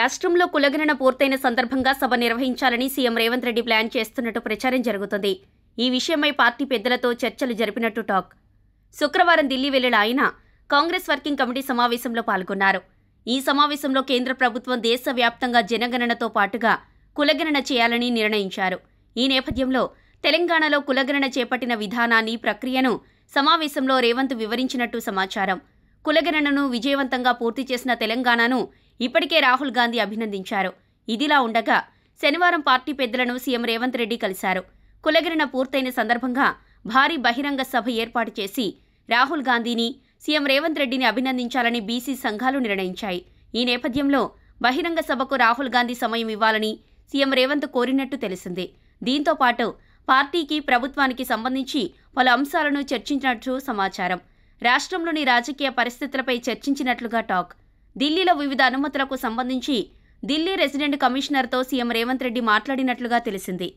రాష్ట్రంలో కులగణన పూర్తయిన సందర్భంగా సభ నిర్వహించాలని సీఎం రేవంత్ రెడ్డి ప్లాన్ చేస్తున్నట్టు ప్రచారం జరుగుతుంది. ఈ విషయమై పార్టీ పెద్దలతో చర్చలు జరిపినట్టు టాక్. శుక్రవారం ఢిల్లీ వెళ్లిన ఆయన కాంగ్రెస్ వర్కింగ్ కమిటీ సమావేశంలో పాల్గొన్నారు. ఈ సమావేశంలో కేంద్ర ప్రభుత్వం దేశవ్యాప్తంగా జనగణనతో పాటుగా కులగణన చేయాలని నిర్ణయించారు. ఈ నేపథ్యంలో తెలంగాణలో కులగణన చేపట్టిన విధానాన్ని, ప్రక్రియను సమావేశంలో రేవంత్ వివరించినట్టు సమాచారం. కులగణనను విజయవంతంగా పూర్తి చేసిన తెలంగాణను ఇప్పటికే రాహుల్ గాంధీ అభినందించారు. ఇదిలా ఉండగా శనివారం పార్టీ పెద్దలను సీఎం రేవంత్ రెడ్డి కలిశారు. కులగణన పూర్తయిన సందర్భంగా భారీ బహిరంగ సభ ఏర్పాటు చేసి రాహుల్ గాంధీని, సీఎం రేవంత్ రెడ్డిని అభినందించాలని బీసీ సంఘాలు నిర్ణయించాయి. ఈ నేపథ్యంలో బహిరంగ సభకు రాహుల్ గాంధీ సమయం ఇవ్వాలని సీఎం రేవంత్ కోరినట్టు తెలిసింది. దీంతో పాటు పార్టీకి, ప్రభుత్వానికి సంబంధించి పలు అంశాలను చర్చించినట్టు సమాచారం. రాష్ట్రంలోని రాజకీయ పరిస్థితులపై చర్చించినట్లుగా టాక్. ఢిల్లీలో వివిధ అనుమతులకు సంబంధించి ఢిల్లీ రెసిడెంట్ కమిషనర్తో సీఎం రేవంత్ రెడ్డి మాట్లాడినట్లుగా తెలిసింది.